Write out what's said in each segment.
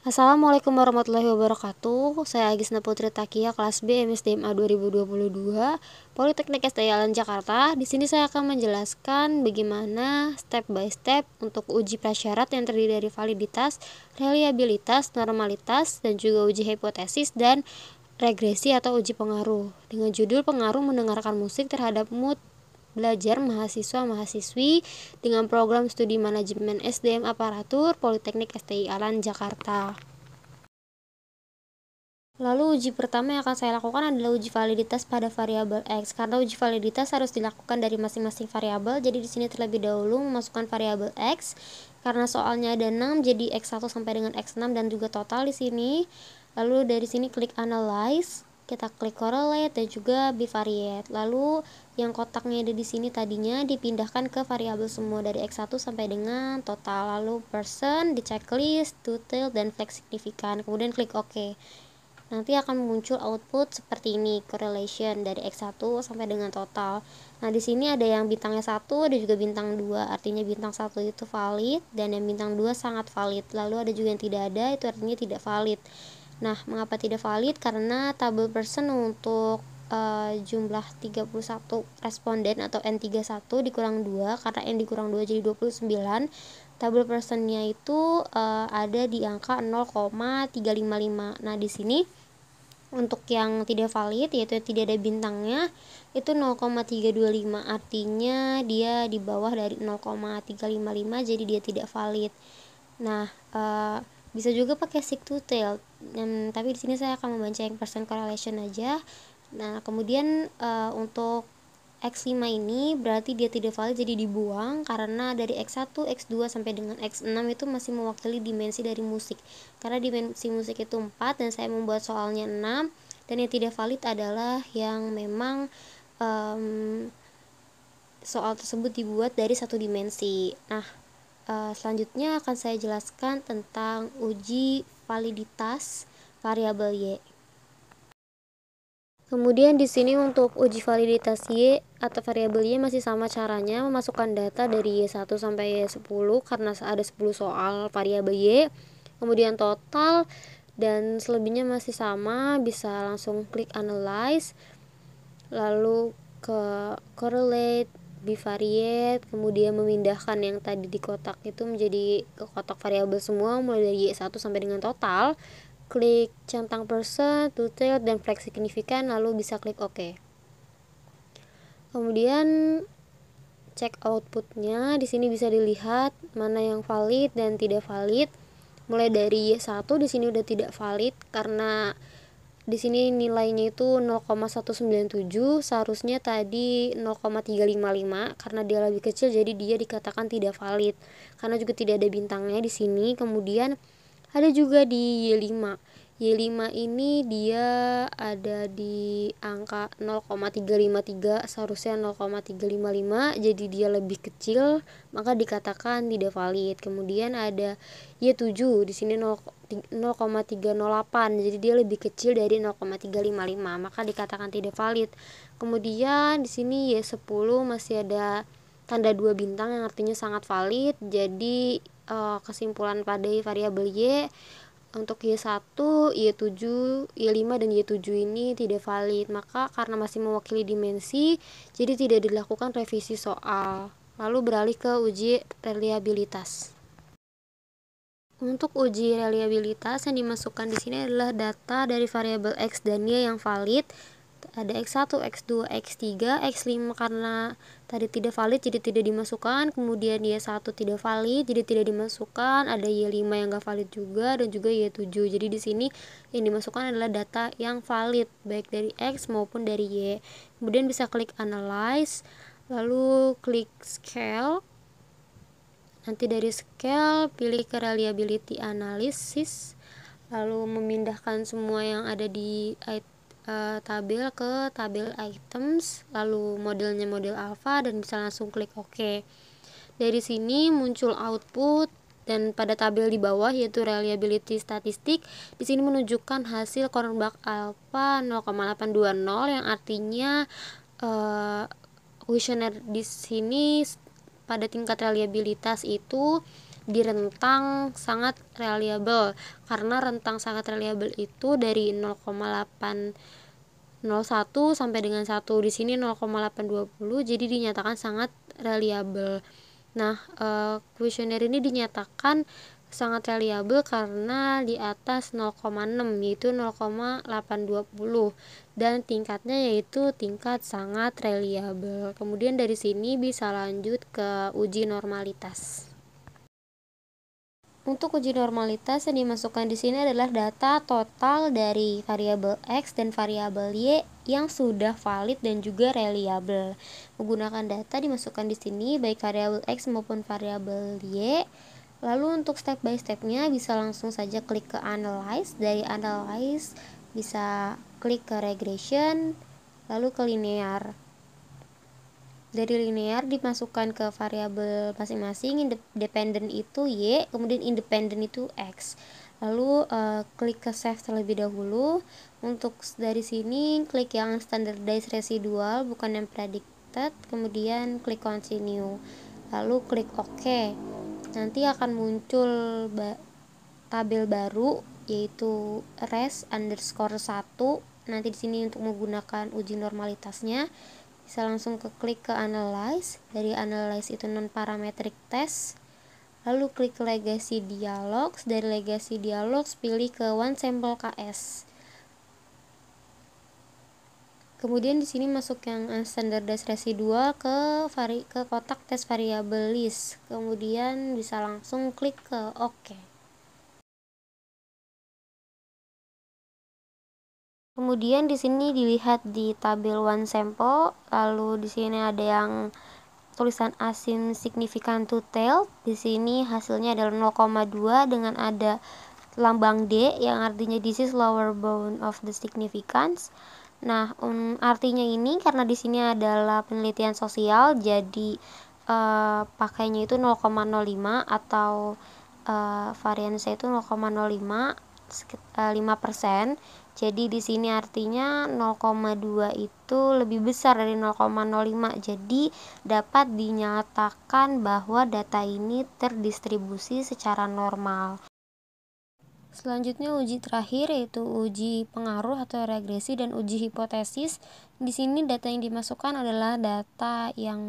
Assalamualaikum warahmatullahi wabarakatuh. Saya Agisna Putri Takia, kelas B MSDMA 2022, Politeknik STI Alan Jakarta. Di sini saya akan menjelaskan bagaimana step by step untuk uji prasyarat yang terdiri dari validitas, reliabilitas, normalitas, dan juga uji hipotesis dan regresi atau uji pengaruh. Dengan judul pengaruh mendengarkan musik terhadap mood belajar mahasiswa-mahasiswi dengan program studi manajemen SDM Aparatur Politeknik STI Alan Jakarta. Lalu uji pertama yang akan saya lakukan adalah uji validitas pada variabel X. Karena uji validitas harus dilakukan dari masing-masing variabel, jadi di sini terlebih dahulu memasukkan variabel X. Karena soalnya ada 6, jadi X1 sampai dengan X6 dan juga total di sini. Lalu dari sini klik analyze, kita klik correlate dan juga bivariate. Lalu yang kotaknya ada di sini tadinya dipindahkan ke variabel semua dari X1 sampai dengan total. Lalu person, di checklist, detail, dan flex signifikan. Kemudian klik OK. Nanti akan muncul output seperti ini, correlation dari X1 sampai dengan total. Nah, di sini ada yang bintangnya 1, ada juga bintang 2. Artinya bintang 1 itu valid dan yang bintang 2 sangat valid. Lalu ada juga yang tidak ada, itu artinya tidak valid. Nah, mengapa tidak valid? Karena tabel person untuk jumlah 31 responden atau N31 dikurang 2, karena N dikurang 2 jadi 29. Tabel personnya itu ada di angka 0,355. Nah, di sini untuk yang tidak valid, yaitu tidak ada bintangnya, itu 0,325, artinya dia di bawah dari 0,355, jadi dia tidak valid. Nah, bisa juga pakai seek to tail, tapi di sini saya akan membaca yang percent correlation aja. Nah, kemudian untuk X5 ini berarti dia tidak valid, jadi dibuang karena dari X1, X2 sampai dengan X6 itu masih mewakili dimensi dari musik. Karena dimensi musik itu 4 dan saya membuat soalnya 6, dan yang tidak valid adalah yang memang soal tersebut dibuat dari satu dimensi. Nah, selanjutnya akan saya jelaskan tentang uji validitas variabel Y. Kemudian di sini untuk uji validitas Y atau variabel Y masih sama caranya, memasukkan data dari Y1 sampai Y10 karena ada 10 soal variabel Y. Kemudian total dan selebihnya masih sama, bisa langsung klik analyze, lalu ke correlate, bivariate, kemudian memindahkan yang tadi di kotak itu menjadi ke kotak variabel semua mulai dari Y1 sampai dengan total. Klik centang person, detail, dan flex signifikan, lalu bisa klik OK. Kemudian cek outputnya, di sini bisa dilihat mana yang valid dan tidak valid. Mulai dari Y1 di sini udah tidak valid karena di sini nilainya itu 0,197, seharusnya tadi 0,355, karena dia lebih kecil jadi dia dikatakan tidak valid karena juga tidak ada bintangnya di sini. Kemudian ada juga di Y5. Y5 ini dia ada di angka 0,353, seharusnya 0,355, jadi dia lebih kecil, maka dikatakan tidak valid. Kemudian ada Y7, di sini 0,308, jadi dia lebih kecil dari 0,355, maka dikatakan tidak valid. Kemudian di sini Y10 masih ada tanda 2 bintang yang artinya sangat valid. Jadi kesimpulan pada variabel Y untuk Y1, Y7, Y5 dan Y7 ini tidak valid. Maka karena masih mewakili dimensi, jadi tidak dilakukan revisi soal. Lalu beralih ke uji reliabilitas. Untuk uji reliabilitas yang dimasukkan di sini adalah data dari variabel X dan Y yang valid. Ada X1, X2, X3, X5 karena tadi tidak valid jadi tidak dimasukkan. Kemudian Y1 tidak valid jadi tidak dimasukkan. Ada Y5 yang enggak valid juga dan juga Y7. Jadi di sini yang dimasukkan adalah data yang valid baik dari X maupun dari Y. Kemudian bisa klik analyze, lalu klik scale. Nanti dari scale pilih ke reliability analysis, lalu memindahkan semua yang ada di tabel ke tabel items, lalu modelnya model alpha, dan bisa langsung klik OK. Dari sini muncul output dan pada tabel di bawah yaitu reliability statistik, di sini menunjukkan hasil Cronbach alpha 0,820 yang artinya kuesioner di sini pada tingkat reliabilitas itu di rentang sangat reliable, karena rentang sangat reliable itu dari 0,801 sampai dengan 1, di sini 0,820, jadi dinyatakan sangat reliable. Nah, kuesioner ini dinyatakan sangat reliable karena di atas 0,6 yaitu 0,820 dan tingkatnya yaitu tingkat sangat reliable. Kemudian dari sini bisa lanjut ke uji normalitas. Untuk uji normalitas yang dimasukkan di sini adalah data total dari variabel X dan variabel Y yang sudah valid dan juga reliable. Menggunakan data dimasukkan di sini baik variabel X maupun variabel Y. Lalu untuk step by stepnya bisa langsung saja klik ke analyze. Dari analyze bisa klik ke regression, lalu ke linear. Dari linear dimasukkan ke variabel masing-masing, dependent itu Y, kemudian independent itu X. Lalu klik ke save terlebih dahulu. Untuk dari sini klik yang standardized residual bukan yang predicted, kemudian klik continue. Lalu klik OK. Nanti akan muncul tabel baru yaitu res_1. Nanti di sini untuk menggunakan uji normalitasnya bisa langsung klik ke analyze. Dari analyze itu non parametric test, lalu klik legacy dialogs. Dari legacy dialogs pilih ke one sample KS. Kemudian di sini masuk yang standardized residual ke kotak tes variable list. Kemudian bisa langsung klik ke OK. Kemudian di sini dilihat di tabel one sample, lalu di sini ada yang tulisan asim significant to tail. Di sini hasilnya adalah 0,2 dengan ada lambang D yang artinya this is lower bound of the significance. Nah, artinya ini karena di sini adalah penelitian sosial, jadi pakainya itu 0,05 atau variannya itu 0,05 5%. Jadi di sini artinya 0,2 itu lebih besar dari 0,05. Jadi dapat dinyatakan bahwa data ini terdistribusi secara normal. Selanjutnya uji terakhir yaitu uji pengaruh atau regresi dan uji hipotesis. Di sini data yang dimasukkan adalah data yang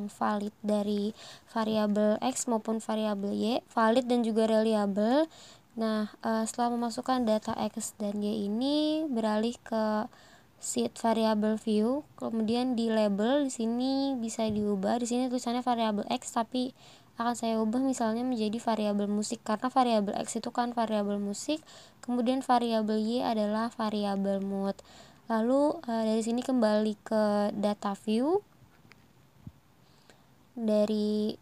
valid dari variabel X maupun variabel Y, valid dan juga reliable. Nah, setelah memasukkan data X dan Y ini beralih ke sheet variable view, kemudian di label di sini bisa diubah. Di sini tulisannya variabel X tapi akan saya ubah misalnya menjadi variabel musik karena variabel X itu kan variabel musik, kemudian variabel Y adalah variabel mood. Lalu dari sini kembali ke data view. Dari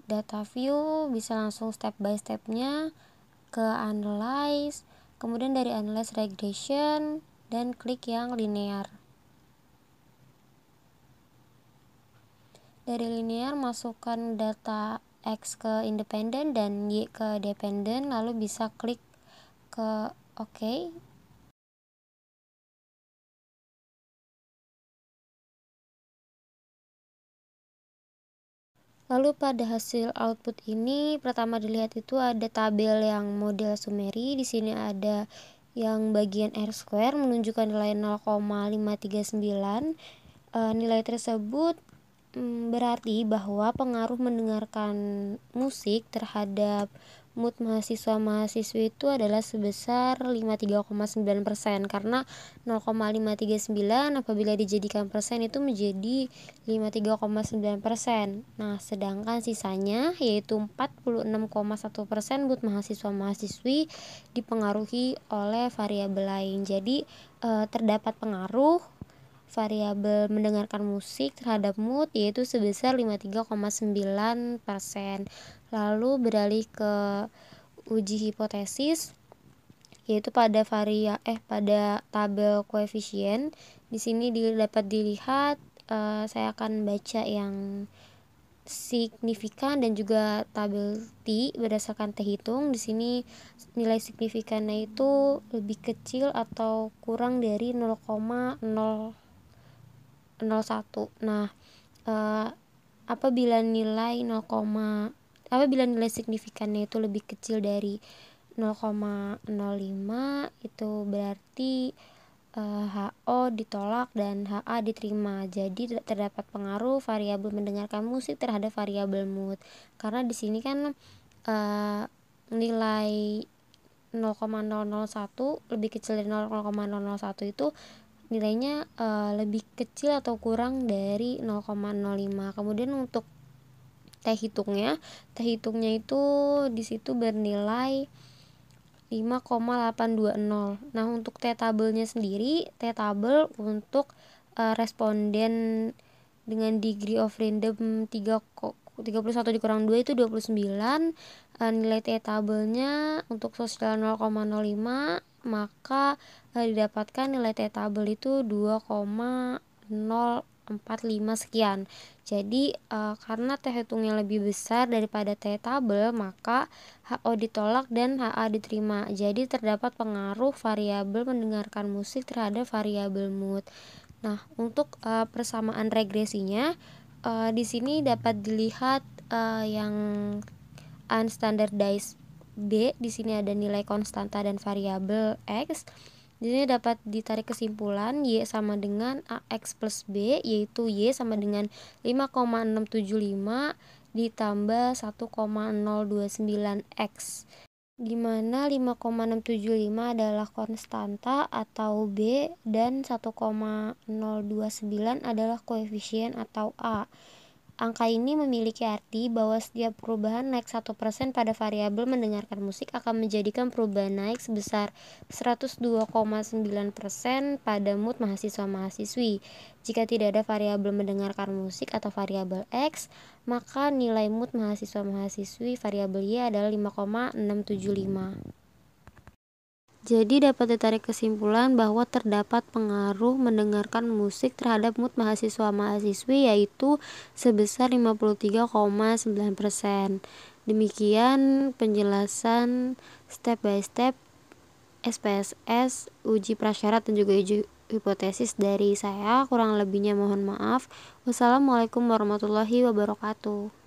data view bisa langsung step by stepnya ke analyze, kemudian dari analyze regression dan klik yang linear. Dari linear masukkan data X ke independen dan Y ke dependen, lalu bisa klik ke OK. Lalu pada hasil output ini pertama dilihat itu ada tabel yang model summary. Di sini ada yang bagian R-square menunjukkan nilai 0,539. Nilai tersebut berarti bahwa pengaruh mendengarkan musik terhadap mood mahasiswa-mahasiswi itu adalah sebesar 53,9%, karena 0,539 apabila dijadikan persen itu menjadi 53,9%. Nah, sedangkan sisanya yaitu 46,1% mood mahasiswa-mahasiswi dipengaruhi oleh variabel lain. Jadi terdapat pengaruh variabel mendengarkan musik terhadap mood yaitu sebesar 53,9%. Lalu beralih ke uji hipotesis yaitu pada pada tabel koefisien. Di sini dapat dilihat saya akan baca yang signifikan dan juga tabel T berdasarkan T hitung. Di sini nilai signifikannya itu lebih kecil atau kurang dari 0,001. Nah, apabila nilai apabila nilai signifikannya itu lebih kecil dari 0,05, itu berarti HO ditolak dan HA diterima. Jadi terdapat pengaruh variabel mendengarkan musik terhadap variabel mood. Karena di sini kan nilai 0,001 lebih kecil dari 0,001 itu nilainya lebih kecil atau kurang dari 0,05. Kemudian untuk teh hitungnya itu di situ bernilai 5,820. Nah, untuk T tabelnya sendiri, T tabel untuk responden dengan degree of freedom 31 dikurang 2 itu 29. Nilai T tabelnya untuk sosial 0,05, maka didapatkan nilai T tabel itu 2,045 sekian. Jadi karena T hitungnya lebih besar daripada T tabel, maka HO ditolak dan HA diterima. Jadi terdapat pengaruh variabel mendengarkan musik terhadap variabel mood. Nah, untuk persamaan regresinya di sini dapat dilihat yang unstandardized B, di sini ada nilai konstanta dan variabel X. Di sini dapat ditarik kesimpulan Y sama dengan AX plus B, yaitu Y sama dengan 5,675 ditambah 1,029X, di mana 5,675 adalah konstanta atau B dan 1,029 adalah koefisien atau A. Angka ini memiliki arti bahwa setiap perubahan naik 1% pada variabel mendengarkan musik akan menjadikan perubahan naik sebesar 102,9% pada mood mahasiswa-mahasiswi. Jika tidak ada variabel mendengarkan musik atau variabel X, maka nilai mood mahasiswa-mahasiswi variabel Y adalah 5,675. Jadi dapat ditarik kesimpulan bahwa terdapat pengaruh mendengarkan musik terhadap mood mahasiswa-mahasiswi yaitu sebesar 53,9%. Demikian penjelasan step by step SPSS, uji prasyarat dan juga uji hipotesis dari saya. Kurang lebihnya mohon maaf. Wassalamualaikum warahmatullahi wabarakatuh.